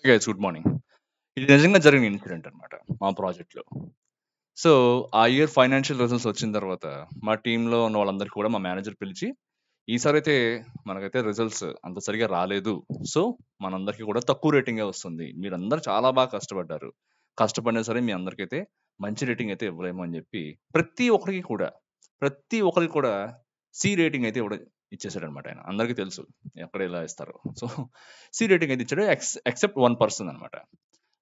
Guys good morning. ఇది నిజంగా జరిగిన ఇన్సిడెంట్ అనమాట మా ప్రాజెక్ట్‌లో. సో, ఆ ఇయర్ ఫైనాన్షియల్ రిజల్ట్స్ వచ్చిన తర్వాత మా టీమ్‌లో ఉన్న వాళ్ళందరికీ కూడా మా మేనేజర్ పిలిచి, "ఈసారైతే మనకైతే రిజల్ట్స్ అంత సరిగ్గా రాలేదు. సో, మనందరికీ కూడా తక్కువ రేటింగే వస్తుంది. మీరందరూ చాలా బాగా కష్టపడ్డారు. కష్టపడినా సరే మీ అందరికైతే మంచి రేటింగ్ అయితే ఇవ్వలేము" అని చెప్పి ప్రతి ఒక్కరికి కూడా, ప్రతి ఒక్కరికి కూడా సి రేటింగ్ అయితే ఇచ్చేసాడనమాట ఆయన. అందరికీ తెలుసు ఎక్కడ ఎలా ఇస్తారో. సో, సి రేటింగ్ అయితే ఇచ్చాడు. ఎక్సెప్ట్ వన్ పర్సన్ అనమాట.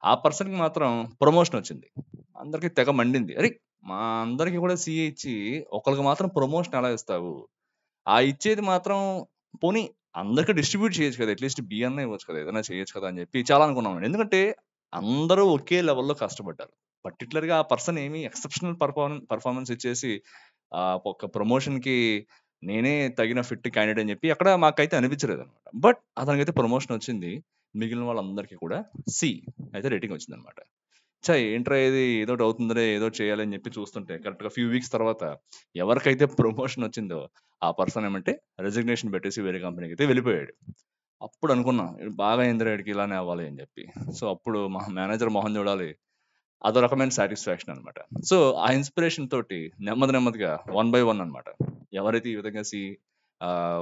ఆ పర్సన్‌కి మాత్రం ప్రమోషనొచ్చింది. అందరికి తెగ మండింది. అరె! మా అందరికి కూడా సీఏ ఇచ్చి, ఒకళ్ళకి మాత్రం ప్రమోషన్ ఎలా ఇస్తావు? ఆ ఇచ్చేది మాత్రం పోనీ అందరికి డిస్ట్రిబ్యూట్ చేయొచ్చు కదా! అట్‌లీస్ట్ బి అన్నా ఇవ్వచ్చు కదా! ఏదైనా చేయొచ్చు కదా! అని చెప్పి చాలా అనుకున్నామండి. ఎందుకంటే అందరూ ఒకే లెవెల్‌లో కష్టపడ్డారు. పర్టిక్యులర్‌గా ఆ పర్సన్ ఏమి ఎక్సెప్షనల్ పెర్ఫార్మన్స్ ఇచ్చేసి ఒక ప్రమోషన్‌కి నేనే తగిన ఫిట్ క్యాండిడేట్ అని చెప్పి అక్కడ మాకైతే అనిపించలేదన్నమాట. బట్ అతనికైతే ప్రమోషనొచ్చింది. మిగిలిన వాళ్ళందరికీ కూడా సి అయితే రేటింగ్ వచ్చిందన్నమాట. ఏంట్రా ఇది ఏదోటి అవుతుందిలే, ఏదోటి చేయాలి అని చెప్పి చూస్తుంటే కరెక్ట్‌గా ఫ్యూ వీక్స్ తర్వాత ఎవరికైతే ప్రమోషన్ వచ్చిందో ఆ పర్సన్ ఏమంటే రిజిగ్నేషన్ పెట్టేసి వేరే కంపెనీకి అయితే వెళ్ళిపోయాడు. అప్పుడు అనుకున్నా "ఈడు బాగా అయిందిరా ఈడికి ఇలానే అవ్వాలి" అని చెప్పి. సో, అప్పుడు మా మేనేజర్ మొహం చూడాలి. అదో రకమైన సాటిస్ఫాక్షన్ అనమాట. సో, ఆ ఇన్‌స్పిరేషన్ తోటి నెమ్మదిగా వన్ బై వన్ అనమాట. ఎవరైతే ఈ విధంగా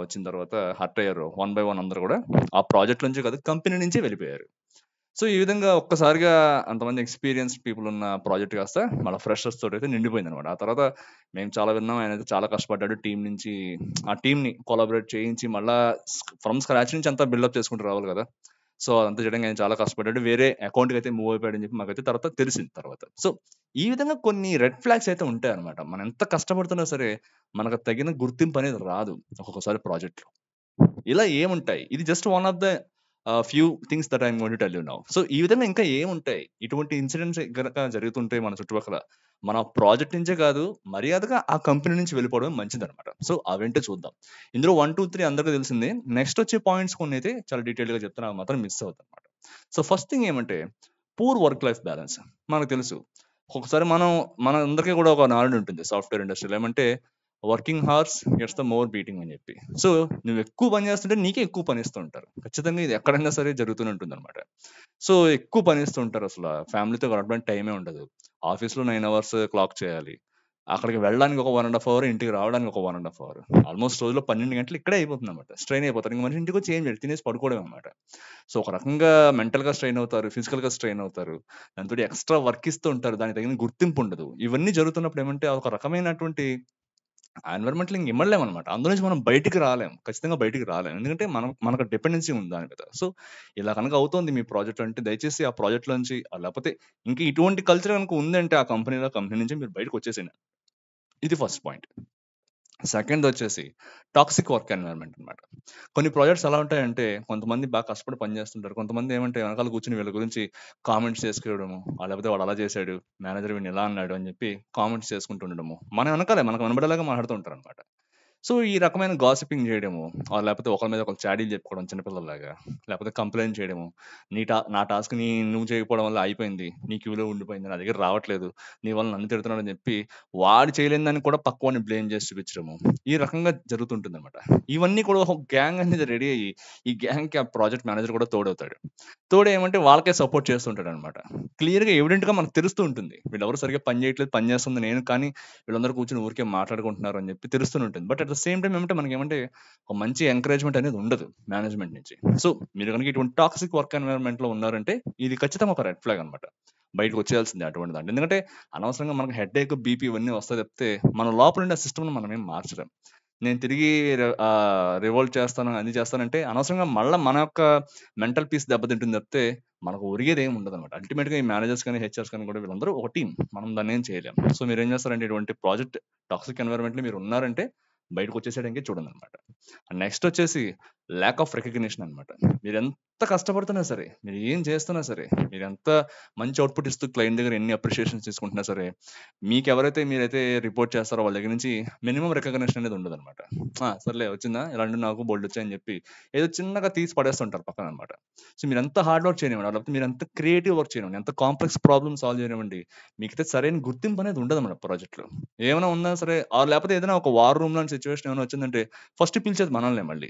వచ్చిన తర్వాత హర్ట్ అయ్యారో వన్ బై వన్ అందరూ కూడా ఆ ప్రాజెక్ట్ నుంచే కాదు కంపెనీ నుంచే వెళ్ళిపోయారు. సో, ఈ విధంగా ఒక్కసారిగా అంతమంది ఎక్స్‌పీరియన్స్‌డ్ పీపుల్ ఉన్న ప్రాజెక్ట్ కాస్త మళ్ళా ఫ్రెషర్స్ తోటయితే నిండిపోయిందనమాట. ఆ తర్వాత మేము చాలా విన్నాం. ఆయనైతే చాలా కష్టపడ్డాడు. ఆ టీమ్‌ని కొలాబరేట్ చేయించి మళ్ళా ఫ్రమ్ స్క్రాచ్ నుంచి అంతా బిల్డప్ చేసుకుంటూ రావాలి కదా! సో, అదంతా చేయడానికి ఆయన చాలా కష్టపడ్డాడు. వేరే అకౌంట్‌కయితే మూవ్ అయిపోయాడని చెప్పి మాకైతే తర్వాత తెలిసింది తర్వాత. సో, ఈ విధంగా కొన్ని రెడ్ ఫ్లాగ్స్ అయితే ఉంటాయన్నమాట. మనం ఎంత కష్టపడుతున్నా సరే, మనకు తగిన గుర్తింపనేది రాదు ఒక్కొక్కసారి ప్రాజెక్ట్‌లో. ఇలా ఏముంటాయి? ఇది just one of the few things that I am going to tell you now. So, ఈ విధంగా ఇంకా ఏముంటాయి? ఇటువంటి ఇన్సిడెంట్స్ గనక జరుగుతుంటే మన చుట్టుపక్కల, మన ప్రాజెక్ట్ నుంచే కాదు, మర్యాదగా ఆ కంపెనీ నుంచి వెళ్ళిపోవడమే మంచిదనమాట. సో, అవేంటో చూద్దాం. ఇందులో 1, 2, 3 అందరికి తెలిసిందే. నెక్స్ట్ వచ్చే పాయింట్స్ కొన్నైతే చాలా డీటెయిల్‌గా చెప్తాను. అవి మాత్రం మిస్ అవ్వద్దనమాట. సో, ఫస్ట్ థింగ్ ఏమంటే, పూర్ వర్క్ లైఫ్ బ్యాలెన్స్. మనకు తెలుసు. ఒక్కొక్కసారి మనందరికీ కూడా ఒక నానుడి ఉంటుంది సాఫ్ట్‌వేర్ ఇండస్ట్రీలో. ఏమంటే working horse gets the more beating అని చెప్పి. సో, నువ్వెక్కువ పని చేస్తుంటే నీకే ఎక్కువ పనిస్తూ ఉంటారు. ఖచ్చితంగా ఇది ఎక్కడైనా సరే జరుగుతూనే ఉంటుందనమాట. సో, ఎక్కువ పనిస్తూ ఉంటారసల. ఫ్యామిలీతో గడపడానికి టైమే ఉండదు. ఆఫీస్‌లో 9 అవర్స్ క్లాక్ చేయాలి. అక్కడికి వెళ్ళడానికి ఒక 1 ½ అవర్, ఇంటికి రావడానికి ఒక 1 ½ అవర్. ఆల్‌మోస్ట్ రోజులో 12 గంటలు ఇక్కడే అయిపోతుందన్నమాట. స్ట్రెయిన్ అయిపోతారు. ఇంక మనిషి ఇంటికొచ్చి ఏం చేయడు. తినేసి పడుకోవడమే అన్నమాట. సో, ఒక రకంగా మెంటల్‌గా స్ట్రెయిన్ అవుతారు. ఫిజికల్‌గా స్ట్రెయిన్ అవుతారు. దానితోటి ఎక్స్‌ట్రా వర్క్ ఇస్తూ ఉంటారు. దానికి తగిన గుర్తింపు ఉండదు. ఇవన్నీ జరుగుతున్నప్పుడు ఏమంటే ఒక రకమైనటువంటి ఆ ఎన్విరాన్మెంట్‌లో ఇంక ఇమడలేమనమాట. అందులో నుంచి మనం బయటికి రాలేం. ఖచ్చితంగా బయటికి రాలేం. ఎందుకంటే మనకు డిపెండెన్సీ ఉంది దాని మీద. సో, ఇలా గనక అవుతోంది మీ ప్రాజెక్ట్ అంటే దయచేసి ఆ ప్రాజెక్ట్‌లోంచి లేపోతే ఇంక ఇటువంటి కల్చర్ గనుక ఉందంటే ఆ కంపెనీ నుంచి మీరు బయటకొచ్చేసేయండి. ఇది ఫస్ట్ పాయింట్. సెకండొచ్చేసి టాక్సిక్ వర్క్ ఎన్వైర్న్‌మెంట్ అనమాట. కొన్ని ప్రాజెక్ట్స్ ఎలా ఉంటాయంటే కొంతమంది బాగా కష్టపడి పని చేస్తుంటారు. కొంతమంది ఏమంటే వెనకాల కూర్చొని వీళ్ళ గురించి కామెంట్స్ చేసుకోవడము, లేపోతే వాడు అలా చేశాడు, మేనేజర్ వీడిని ఇలా అన్నాడు అని చెప్పి కామెంట్స్ చేసుకుంటూ ఉండడము. మన వెనకాలే మనకు వినబడేలాగా మాట్లాడుతూ ఉంటారనమాట. సో, ఈ రకమైన గాసిపింగ్ జేయడము, లేపోతే ఒకళ్ళ మీద ఒకళ్ళు చాడీలు చెప్పుకోవడం చిన్న పిల్లల్లాగా, లేపోతే కంప్లెయింట్ చేయడము. నా టాస్క్‌ని నువ్వు చేయకపోవడం వల్ల అయిపోయింది. నీ క్యూలో ఉండిపోయింది. నా దగ్గర రావట్లేదు. నీ వల్ల నన్ను తిడుతున్నాడని చెప్పి, వాడు చేయలేని దాన్ని కూడా పక్కవాడిని బ్లేమ్ చేసి చూపించడము. ఈ రకంగా జరుగుతుంటుందనమాట. ఇవన్నీ కూడా ఒక గ్యాంగ్ అనేది రెడీ అయ్యి, ఈ గ్యాంగ్‌కి ఆ ప్రాజెక్ట్ మేనేజర్ కూడా తోడవుతాడు. తోడేమంటే వాళ్ళకే సపోర్ట్ చేస్తుంటాడనమాట. క్లియర్‌గా ఎవిడెంట్‌గా మనకు తెలుస్తూ ఉంటుంది. వీళ్ళెవరు సరిగ్గా పని చేయట్లేదు, పని చేస్తుంది నేను కానీ వీళ్ళందరూ కూర్చొని ఊరికే మాట్లాడుకుంటున్నారు అని చెప్పి తెలుస్తూనే ఉంటుంది. But at the same time మనకేమంటే ఒక మంచి ఎంకరేజ్‌మెంట్ అనేది ఉండదు మేనేజ్‌మెంట్ నుంచి. సో, మీరు గనుక ఇటువంటి టాక్సిక్ వర్క్ ఎన్వైర్న్‌మెంట్‌లో ఉన్నారంటే ఇది ఖచ్చితంగా ఒక రెడ్ ఫ్లాగ్ అనమాట. బయటకొచ్చేయాల్సిందే అటువంటి దాంట్లో. ఎందుకంటే అనవసరంగా మనకు హెడ్‌ఏక్, బీపీ ఇవన్నీ వస్తాయి తప్పితే మన లోపల ఉండే ఆ సిస్టమ్‌ని మనమేం మార్చలేం. నేను తిరిగి రివోల్ట్ చేస్తాను, అది చేస్తానంటే అనవసరంగా మళ్ళా మన యొక్క మెంటల్ పీస్ దెబ్బతింటుంది తప్పితే మనకు ఒరిగేదేమి ఉండదనమాట. అల్టిమేట్‌గా ఈ మేనేజర్స్ కానీ, హెచ్ఆర్స్ కానీ కూడా వీళ్ళందరూ ఒక టీమ్. మనం దాన్నేం చేయలేం. సో, మీరేం చేస్తారంటే ఇటువంటి ప్రాజెక్ట్ టాక్సిక్ ఎన్వైర్న్‌మెంట్‌లో మీరున్నారంటే బయటకొచ్చేసేయడానికే చూడండనమాట. నెక్స్టొచ్చేసి ల్యాక్ ఆఫ్ రికగ్నిషన్ అనమాట. మీరెంత కష్టపడుతున్నా సరే, మీరు ఏం చేస్తున్నా సరే, మీరెంత మంచి ఔట్‌పుట్ ఇస్తూ క్లయింట్ దగ్గర ఎన్ని అప్రిషియేషన్స్ తీసుకుంటున్నా సరే, మీరైతే రిపోర్ట్ చేస్తారో వాళ్ళ దగ్గర నుంచి మినిమమ్ రికగ్నిషన్ అనేది ఉండదనమాట. సర్లే వచ్చిందా? ఇలాంటివి నాకు బోలెడొచ్చాయని చెప్పి ఏదో చిన్నగా తీసి పడేస్తుంటారు పక్కననమాట. సో, మీరెంత హార్డ్ వర్క్ చేయనివ్వండి, లేకపోతే మీరెంత క్రియేటివ్ వర్క్ చేయనివ్వండి, ఎంత కాంప్లెక్స్ ప్రాబ్లమ్ సాల్వ్ చేయనివ్వండి, మీకైతే సరైన గుర్తింపనేది ఉండదనమాట ప్రాజెక్ట్‌లో. ఏమైనా ఉన్నా సరే లేపోతే ఏదైనా ఒక వార్ రూమ్ లాంటి సిట్యుయేషన్ ఏమైనా వచ్చిందంటే ఫస్ట్ పిలిచేది మనల్నే మళ్ళీ.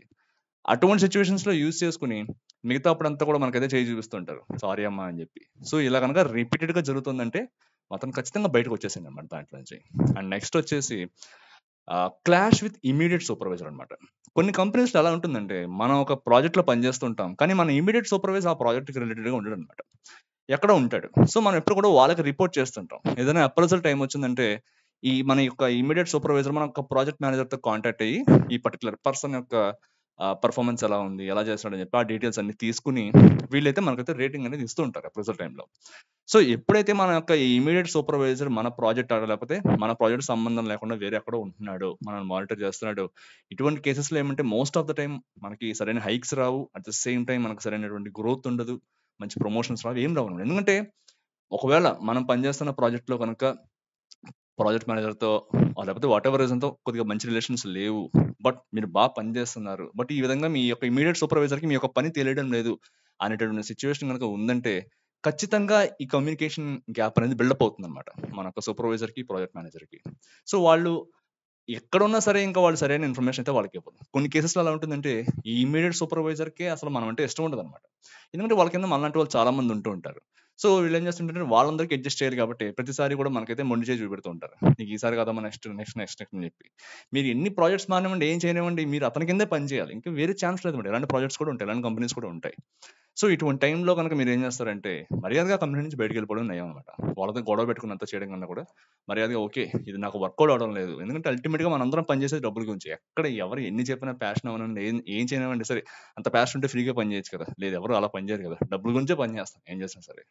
అటువంటి సిచ్యువేషన్స్‌లో యూజ్ చేసుకొని మిగతా అప్పుడంతా కూడా మనకైతే చేయి చూపిస్తుంటారు. సారీ అమ్మా అని చెప్పి. సో, ఇలా గనక రిపీటెడ్‌గా జరుగుతుందంటే అతను ఖచ్చితంగా బయటకొచ్చేసాడనమాట దాంట్లో నుంచి. అండ్ నెక్స్ట్ వచ్చేసి క్లాష్ విత్ ఇమ్మీడియేట్ సూపర్వైజర్ అనమాట. కొన్ని కంపెనీస్‌లో ఎలా ఉంటుందంటే, మనం ఒక ప్రాజెక్ట్‌లో పనిచేస్తుంటాం. కానీ మన ఇమ్మీడియేట్ సూపర్వైజర్ ఆ ప్రాజెక్ట్‌కి రిలేటెడ్‌గా ఉండడనమాట. ఎక్కడో ఉంటాడు. సో, మనం ఎప్పుడు కూడా వాళ్ళకి రిపోర్ట్ చేస్తుంటాం. ఏదైనా అప్రైజల్ టైమ్ వచ్చిందంటే, మన యొక్క ఇమ్మీడియేట్ సూపర్వైజర్ మన యొక్క ప్రాజెక్ట్ మేనేజర్‌తో కాంటాక్ట్ అయ్యి, ఈ పర్టిక్యులర్ పర్సన్ యొక్క పెర్ఫార్మన్స్ ఎలా ఉంది? ఎలా చేస్తున్నాడని చెప్పి ఆ డీటెయిల్స్ అన్నీ తీసుకొని, వీళ్ళైతే మనకైతే రేటింగ్ అనేది ఇస్తూ ఉంటారు అప్రైజల్ టైమ్‌లో. సో, ఎప్పుడైతే మన యొక్క ఇమ్మీడియేట్ సూపర్వైజర్ మన ప్రాజెక్ట్ లేకపోతే మన ప్రాజెక్ట్ సంబంధం లేకుండా వేరే ఎక్కడో ఉంటున్నాడు, మనల్ని మానిటర్ చేస్తున్నాడు. ఇటువంటి కేసెస్‌లో ఏమంటే మోస్ట్ ఆఫ్ ద టైమ్ మనకి సరైన hikes Rao. At the same time మనకు సరైనటువంటి గ్రోత్ ఉండదు. మంచి ప్రమోషన్స్ రావు. ఏం రావు. ఎందుకంటే ఒకవేళ మనం పనిచేస్తున్న ప్రాజెక్ట్‌లో గనక ప్రాజెక్ట్ మేనేజర్‌తో లేకపోతే వాటెవర్ రీజన్‌తో కొద్దిగా మంచి రిలేషన్స్ లేవు. బట్ మీరు పని చేస్తున్నారు. బట్ ఈ విధంగా మీ యొక్క ఇమ్మీడియేట్ సూపర్వైజర్‌కి మీ యొక్క పని తెలియడం లేదు అనేటటువంటి సిట్యుయేషన్ గనుక ఉందంటే, ఖచ్చితంగా ఈ కమ్యూనికేషన్ గ్యాప్ అనేది బిల్డప్ అవుతుందన్నమాట. మన యొక్క సూపర్వైజర్‌కి, ప్రాజెక్ట్ మేనేజర్‌కి. సో, వాళ్ళు ఎక్కడున్నా సరే ఇంకా వాళ్ళు సరైన ఇన్ఫర్మేషన్ అయితే వాళ్ళకివ్వరు. కొన్ని కేసెస్‌లో ఎలా ఉంటుందంటే, ఈ ఇమ్మీడియేట్ సూపర్వైజర్‌కే అసలు మనమంటే ఇష్టం ఉండదనమాట. ఎందుకంటే వాళ్ళ కింద మనలాంటి వాళ్ళు చాలా మంది ఉంటూ ఉంటారు. సో, వీళ్ళేం చేస్తుంటారంటే వాళ్ళందరికీ అడ్జస్ట్ చేయాలి కాబట్టి ప్రతిసారి కూడా మనకైతే మొండి చేయి చూపెడుతూ ఉంటారు. నీకు ఈసారి కాదమ్మా నెక్స్ట్ అని చెప్పి. మీరు ఎన్ని ప్రాజెక్ట్స్ మానివ్వండి, ఏం చేయనివ్వండి, మీరు అతని కిందే పని చేయాలి. ఇంకా వేరే ఛాన్స్ లేదన్నమాట. ఇలాంటి ప్రాజెక్ట్స్ కూడా ఉంటాయి. ఇలాంటి కంపెనీస్ కూడా ఉంటాయి. సో, ఇటువంటి టైంలో గనుక మీరేం చేస్తారంటే, మర్యాదగా కంపెనీ నుంచి బయటికెళ్ళిపోవడం నయం అన్నమాట. వాళ్ళతో గొడవ పెట్టుకున్నంత చేయడం కన్నా కూడా, మర్యాదగా ఓకే. ఇది నాకు వర్కౌట్ అవ్వడం లేదు. ఎందుకంటే అల్టిమేట్‌గా మనందరం పనిచేసేది డబ్బుల గురించి. ఎక్కడ ఎవరు ఎన్ని చెప్పినా ప్యాషన్ అవ్వనివ్వండి, ఏం చేయనివ్వండి సరే, అంత ప్యాషన్ ఉంటే ఫ్రీగా పని చేయొచ్చు కదా! లేదు ఎవరు అలా పని చేయరు కదా! డబ్బుల గురించే పని చేస్తాం. ఏం చేసినా సరే.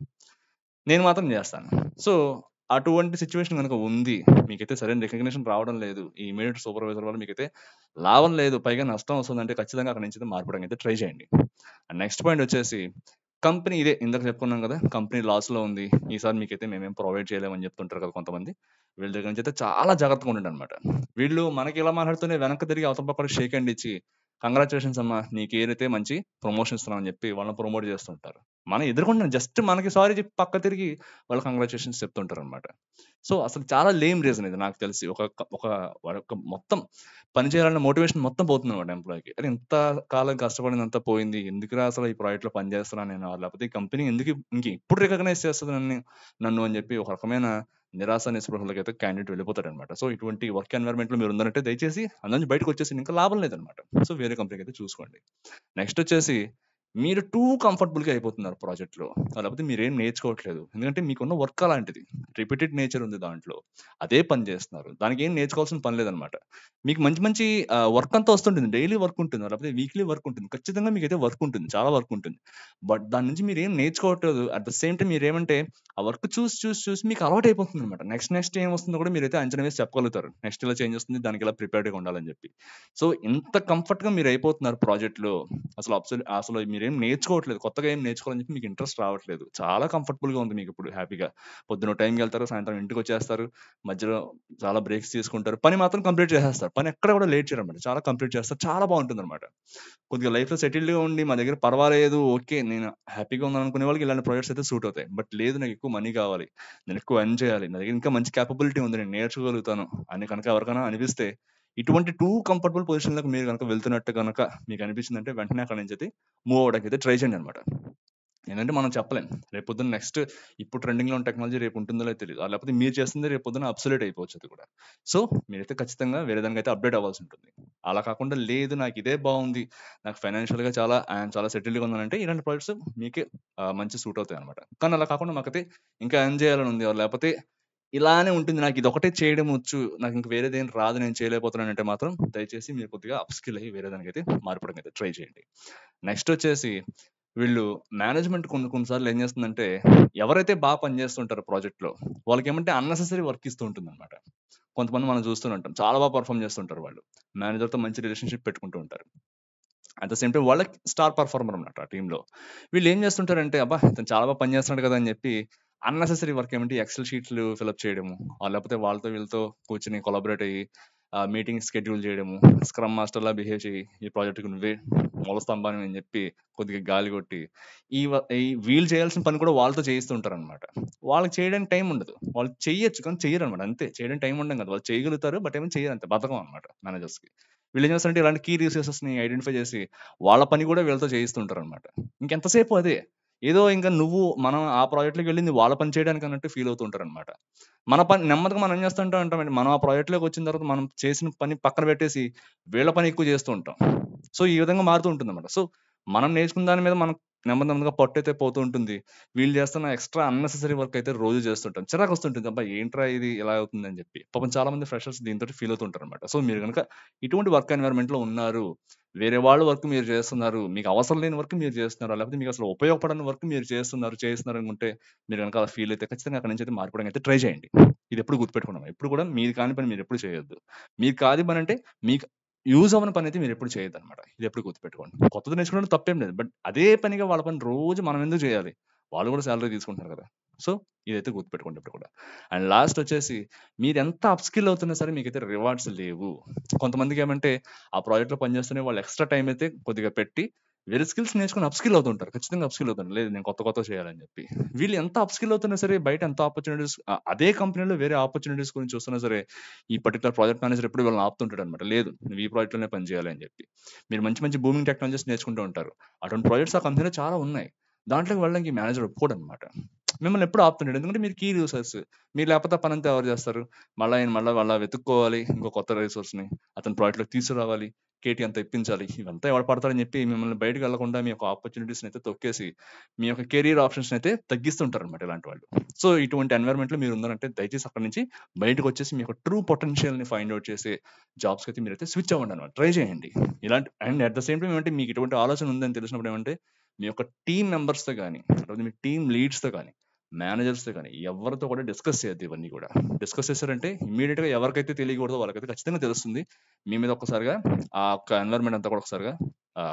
నేను మాత్రం చేస్తాను. సో, అటువంటి సిట్యుయేషన్ గనుక ఉంది. మీకైతే సరైన రికగ్నిషన్ రావడం లేదు. ఈ ఇమ్మీడియేట్ సూపర్వైజర్ వల్ల మీకైతే లాభం లేదు. పైగా నష్టం వస్తుందంటే ఖచ్చితంగా అక్కడి నుంచి అయితే మారిపోవడానికి అయితే ట్రై చేయండి. అండ్ నెక్స్ట్ పాయింట్ వచ్చేసి కంపెనీ ఇదే ఇందాక చెప్పుకున్నాం కదా! కంపెనీ లాస్‌లో ఉంది. ఈసారి మీకైతే మేమేం ప్రొవైడ్ చేయలేమని చెప్తుంటారు కదా కొంతమంది. వీళ్ళ దగ్గర నుంచి అయితే చాలా జాగ్రత్తగా ఉండండనమాట. వీళ్ళు మనకి ఇలా మాట్లాడుతూనే వెనక్కి తిరిగి అవతల పక్కన షేక్ హ్యాండ్ ఇచ్చి, కంగ్రాచ్యులేషన్స్ అమ్మా! నీకేదైతే మంచి ప్రమోషన్ ఇస్తున్నాం అని చెప్పి వాళ్ళని ప్రమోట్ చేస్తుంటారు. మన ఎదురుగుండానే జస్ట్ మనకి సారీ చెప్పి పక్కకు తిరిగి వాళ్ళు కంగ్రాచ్యులేషన్స్ చెప్తుంటారనమాట. సో, అసలు చాలా లేమ్ రీజన్ ఇది నాకు తెలిసి. ఒక వాడి యొక్క మొత్తం పని చేయాలన్న మోటివేషన్ మొత్తం పోతుందన్నమాట ఎంప్లాయ్‌కి. అరే! ఇంత కాలం కష్టపడిందంతా పోయింది. ఎందుకురా అసలు ఈ ప్రాజెక్ట్‌లో పని చేస్తున్నాను నేను? లేకపోతే ఈ కంపెనీ ఎందుకు ఇంక ఇప్పుడు రికగ్నైజ్ చేస్తది నన్ను అని చెప్పి ఒక రకమైన నిరాశ, నిస్పృహలకైతే క్యాండిడేట్ వెళ్ళిపోతాడనమాట. సో, ఇటువంటి వర్క్ ఎన్వైర్న్‌మెంట్‌లో మీరున్నారంటే దయచేసి అందులో నుంచి బయటకొచ్చేసేయండి. ఇంకా లాభం లేదనమాట. సో, వేరే కంపెనీకి అయితే చూసుకోండి. నెక్స్ట్ వచ్చేసి మీరు టూ కంఫర్టబుల్‌గా అయిపోతున్నారు ప్రాజెక్ట్‌లో. లేకపోతే మీరేం నేర్చుకోవట్లేదు. ఎందుకంటే మీకున్న వర్క్ అలాంటిది. రిపీటెడ్ నేచర్ ఉంది దాంట్లో. అదే పని చేస్తున్నారు. దానికేం నేర్చుకోవాల్సిన పని లేదనమాట. మీకు మంచి మంచి వర్క్ అంతా వస్తుంటుంది. డైలీ వర్క్ ఉంటుంది. లేకపోతే వీక్లీ వర్క్ ఉంటుంది. ఖచ్చితంగా మీకైతే వర్క్ ఉంటుంది. చాలా వర్క్ ఉంటుంది. బట్ దాని నుంచి మీరేం నేర్చుకోవట్లేదు. అట్ ద సేమ్ టైమ్ మీరేమంటే ఆ వర్క్ చూసి మీకు అలవాటయిపోతుందనమాట. నెక్స్ట్ ఏం వస్తుందో కూడా మీరైతే అంచనా వేసి చెప్పగలుగుతారు. నెక్స్ట్ ఇలా చేంజ్ వస్తుంది. దానికి ఇలా ప్రిపేర్డ్‌గా ఉండాలని చెప్పి. సో, ఇంత కంఫర్ట్‌గా మీరైపోతున్నారు ప్రాజెక్ట్‌లో. అసలు మీరేం నేర్చుకోవట్లేదు. కొత్తగా ఏం నేర్చుకోవాలని చెప్పి మీకు ఇంట్రెస్ట్ రావట్లేదు. చాలా కంఫర్టబుల్‌గా ఉంది మీకిప్పుడు హ్యాపీగా. పొద్దున్న టైంకెళ్తారు, సాయంత్రం ఇంటికొచ్చేస్తారు. మధ్యలో చాలా బ్రేక్స్ తీసుకుంటారు. పని మాత్రం కంప్లీట్ చేసేస్తారు. పని ఎక్కడ కూడా లేట్ చేయరనమాట. చాలా కంప్లీట్ చేస్తారు. చాలా బావుంటుందనమాట. కొద్దిగా లైఫ్‌లో సెటిల్డ్‌గా ఉండి మా దగ్గర పర్వాలేదు, ఓకే. నేను హ్యాపీగా ఉన్నాననుకునే వాళ్ళకి ఇలాంటి ప్రాజెక్ట్స్ అయితే సూట్ అవుతాయి. బట్ లేదు నాకు ఎక్కువ మనీ కావాలి. నేను ఎక్కువ ఎర్న్ చేయాలి. నా దగ్గర ఇంకా మంచి కేపబిలిటీ ఉంది. నేను నేర్చుకోగలుగుతాను అని కనుక ఎవరికైనా అనిపిస్తే ఇటువంటి 2 కంఫర్టబుల్ పొజిషన్‌లోకి మీరు గనక వెళ్తున్నట్టు గనక మీకనిపించిందంటే వెంటనే అక్కడి నుంచైతే మూవ్ అవ్వడానికైతే ట్రై చేయండనమాట. ఏందంటే మనం చెప్పలేం. రేపొద్దున నెక్స్ట్ ఇప్పుడు ట్రెండింగ్‌లో ఉన్న టెక్నాలజీ రేపు ఉంటుందో లేదో తెలీదు. లేకపోతే మీరు చేస్తుంది రేపొద్దున అబ్సొల్యూట్ అయిపోవచ్చు అది కూడా. సో, మీరైతే ఖచ్చితంగా వేరే దానికైతే అప్‌డేట్ అవ్వాల్సి ఉంటుంది. అలా కాకుండా లేదు నాకు ఇదే బావుంది. నాకు ఫైనాన్షియల్‌గా చాలా సెటిల్డ్‌గా ఉన్నానంటే ఇలాంటి ప్రాజెక్ట్స్ మీకే మంచి సూట్ అవుతాయన్నమాట. కానీ అలా కాకుండా మాకైతే ఇంకా ఎర్న్ చేయాలని ఉంది. లేకపోతే ఇలానే ఉంటుంది. నాకు ఇదొకటే చేయడం వచ్చు. నాకు ఇంక వేరేదేం రాదు. నేను చేయలేకపోతున్నానంటే మాత్రం దయచేసి మీరు కొద్దిగా అప్‌స్కిల్ అయ్యి వేరే దానికైతే మారిపోవడానికైతే ట్రై చేయండి. నెక్స్ట్ వచ్చేసి వీళ్ళు మేనేజ్‌మెంట్ కొన్ని కొన్ని సార్లు ఏం చేస్తుందంటే, ఎవరైతే పని చేస్తుంటారో ప్రాజెక్ట్‌లో వాళ్ళకేమంటే అన్నెసెసరీ వర్క్ ఇస్తూ ఉంటుందన్నమాట. కొంతమంది మనం చూస్తూనే ఉంటాం. చాలా పర్ఫార్మ్ చేస్తుంటారు వాళ్ళు. మేనేజర్‌తో మంచి రిలేషన్‌షిప్ పెట్టుకుంటూ ఉంటారు. అట్ ద సేమ్ టైమ్ వాళ్ళకి స్టార్ పెర్ఫార్మర్ అన్నమాట ఆ టీమ్‌లో. వీళ్ళేం చేస్తుంటారంటే, అబ్బా! ఇతను చాలా పని చేస్తున్నాడు కదా! అని చెప్పి అన్నెసెసరీ వర్క్ ఏమంటే ఎక్సెల్ షీట్‌లు ఫిలప్ చేయడము, లేకపోతే వాళ్ళతో వీళ్ళతో కూర్చొని కొలాబరేట్ అయ్యి మీటింగ్ షెడ్యూల్ చేయడము, స్క్రమ్ మాస్టర్‌లా బిహేవ్ చెయ్యి, ఈ ప్రాజెక్ట్‌కి నువ్వే మూల స్తంభానివి అని చెప్పి కొద్దిగా గాలి కొట్టి, ఈ వీళ్ళు చేయాల్సిన పని కూడా వాళ్ళతో చేయిస్తూ ఉంటారన్నమాట. వాళ్ళకి చేయడానికి టైం ఉండదు. వాళ్ళు చెయ్యొచ్చు కానీ చెయ్యరన్నమాట అంతే. చేయడానికి టైం ఉండడం కాదు. వాళ్ళు చేయగలుగుతారు. బట్ ఏమో చెయ్యరు అంతే. బద్ధకం అన్నమాట మేనేజర్స్‌కి. వీళ్ళు ఏం చేస్తారంటే ఇలాంటి కీ రిసోర్సెస్‌ని ఐడెంటిఫై చేసి వాళ్ళ పని కూడా వీళ్ళతో చేయిస్తుంటారనమాట. ఇంకెంతసేపు అదే. ఏదో ఇంకా మనం ఆ ప్రాజెక్ట్‌లోకి వెళ్ళింది వాళ్ళ పని చేయడానికి అన్నట్టు ఫీల్ అవుతూ ఉంటారనమాట. మన పని నెమ్మదిగా మనం ఏం చేస్తుంటాం అంటామండి, మనం ఆ ప్రాజెక్ట్‌లోకి వచ్చిన తర్వాత మనం చేసిన పని పక్కన పెట్టేసి వీళ్ళ పని ఎక్కువ చేస్తూ ఉంటాం. సో, ఈ విధంగా మారుతూ ఉంటుందన్నమాట. సో, మనం నేర్చుకున్న దాని మీద మనం నెమ్మదిగా పట్టయితే పోతూ ఉంటుంది. వీళ్ళు చేస్తున్న ఎక్స్‌ట్రా అన్నెసెసరీ వర్క్ అయితే రోజు చేస్తుంటాం. చిరాకొస్తుంటుంది. అబ్బా! ఏంట్రా ఇది ఇలా అవుతుందని చెప్పి. పాపం చాలా మంది ఫ్రెషర్స్ దీనితోటి ఫీల్ అవుతూ ఉంటారన్నమాట. సో, మీరు గనుక ఇటువంటి వర్క్ ఎన్వైర్న్‌మెంట్‌లో ఉన్నారు. వేరే వాళ్ళ వర్క్ మీరు చేస్తున్నారు. మీకు అవసరం లేని వర్క్ మీరు చేస్తున్నారు. లేకపోతే మీకు అసలు ఉపయోగపడని వర్క్ మీరు చేస్తున్నారు అనుకుంటే మీరు గనుక అలా ఫీల్ అయితే ఖచ్చితంగా అక్కడి నుంచి అయితే మారిపోవడానికి అయితే ట్రై చేయండి. ఇది ఎప్పుడు గుర్తుపెట్టుకున్నాం. ఎప్పుడు కూడా మీది కాని పని మీరెప్పుడు చేయొద్దు. మీకు కాని పని అంటే మీకు యూజ్ అవ్వని పనైతే మీరెప్పుడు చేయొద్దనమాట. ఇదెప్పుడు గుర్తుపెట్టుకోండి. కొత్తది నేర్చుకోవడంలో తప్పేం లేదు. బట్ అదే పనిగా వాళ్ళ పని రోజు మనం ఎందుకు జేయాలి? వాళ్ళు గూడా సాలరీ తీసుకుంటున్నారు గదా! సో, ఇదైతే గుర్తుపెట్టుకోండి ఎప్పుడు కూడా. అండ్ లాస్ట్ వచ్చేసి మీరెంత అప్ స్కిల్ అవుతున్నా సరే మీకైతే రివార్డ్స్ లేవు. కొంతమందికేమంటే ఆ ప్రాజెక్ట్‌లో పనిచేస్తూనే వాళ్ళు ఎక్స్‌ట్రా టైమ్ అయితే కొద్దిగా పెట్టి వేరే స్కిల్స్ నేర్చుకొని అప్ స్కిల్ అవుతుంటారు. ఖచ్చితంగా అప్ స్కిల్ అవుతారు. లేదు నేను కొత్తవి చేయాలని జెప్పి. వీళ్ళు ఎంత అప్ స్కిల్ అవుతున్నా సరే బయట ఎంత ఆపర్చునిటీస్ అదే కంపెనీలో వేరే ఆపర్చునిటీస్ గురించి చూస్తున్నా సరే ఈ పర్టిక్యులర్ ప్రాజెక్ట్ మేనేజర్ ఎప్పుడు వీళ్ళని ఆపుతుంటాడనమాట. లేదు నువ్వు ఈ ప్రాజెక్ట్‌లోనే పని చేయాలి అని చెప్పి. మీరు మంచి మంచి బూమింగ్ టెక్నాలజీస్ నేర్చుకుంటూ ఉంటారు. అటువంటి ప్రాజెక్ట్స్ ఆ కంపెనీలో చాలా ఉన్నాయి. దాంట్లోకి వెళ్ళడానికి ఈ మేనేజర్ ఒప్పుకోడనమాట. మిమ్మల్ని ఎప్పుడు ఆపుతుంటాడు. ఎందుకంటే మీరు కీ రిసోర్స్. మీరు లేకపోతే ఆ పనంతా ఎవరు చేస్తారు? మళ్ళా వెతుక్కోవాలి ఇంకో కొత్త రిసోర్స్‌ని. అతని ప్రాజెక్ట్‌లోకి తీసుకురావాలి. కేటీ అంతా ఇప్పించాలి. ఇవంతా ఎవడు పడతాడని చెప్పి మిమ్మల్ని బయటకి వెళ్ళకుండా మీ యొక్క ఆపర్చునిటీస్‌ని అయితే తొక్కేసి మీ యొక్క కెరియర్ ఆప్షన్స్‌ని అయితే తగ్గిస్తుంటారనమాట ఇలాంటి వాళ్ళు. సో, ఇటువంటి ఎన్వైర్న్‌మెంట్‌లో మీరున్నారంటే దయచేసి అక్కడి నుంచి బయటకొచ్చేసి మీ యొక్క ట్రూ పొటెన్షియల్‌ని ఫైండ్ ఔట్ చేసే జాబ్స్‌కైతే మీరైతే స్విచ్ అవ్వండనమాట. ట్రై చేయండి. ఇలాంటి and at the same time ఏమంటే మీకు ఇటువంటి ఆలోచన ఉందని తెలిసినప్పుడు ఏమంటే మీ యొక్క టీమ్ మెంబర్స్‌తో గాని, లేకపోతే మీ టీమ్ లీడ్స్‌తో గాని, మేనేజర్స్‌తో గాని ఎవరితో కూడా డిస్కస్ చేయొద్దు ఇవన్నీ కూడా. డిస్కస్ చేశారంటే ఇమ్మీడియేట్‌గా ఎవరికైతే తెలియకూడదో వాళ్ళకైతే ఖచ్చితంగా తెలుస్తుంది. మీ మీద ఒక్కసారిగా ఆ యొక్క ఎన్వైర్న్‌మెంట్ అంతా కూడా ఒకసారిగా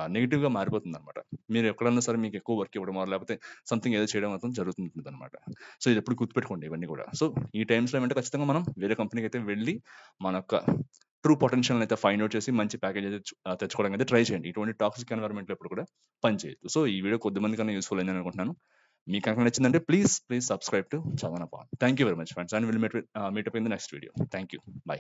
నెగెటివ్‌గా మారిపోతుందనమాట. మీరు ఎక్కడన్నా సరే మీకు ఎక్కువ వర్క్ ఇవ్వడమో, లేకపోతే సంథింగ్ ఏదో చేయడం మాత్రం జరుగుతుంటుందనమాట. సో, ఇది ఎప్పుడు గుర్తుపెట్టుకోండి ఇవన్నీ కూడా. సో, ఈ టైమ్స్‌లో ఏమంటే ఖచ్చితంగా మనం వేరే కంపెనీకి అయితే వెళ్లి మన యొక్క ట్రూ పొటెన్షియల్‌ని అయితే ఫైండ్ ఔట్ చేసి మంచి ప్యాకేజ్ అయితే తెచ్చుకోవడానికి అయితే ట్రై చేయండి. ఇటువంటి టాక్సిక్ ఎన్వైర్న్‌మెంట్‌లో ఎప్పుడు కూడా పని చేయొద్దు. సో, ఈ వీడియో కొద్దిమందికన్నా యూజ్‌ఫుల్ అయిందని అనుకుంటున్నాను. మీకు కనుక నచ్చిందంటే please subscribe to Chadavana point. Thank you very much friends and will meet up in the next video. Thank you. By.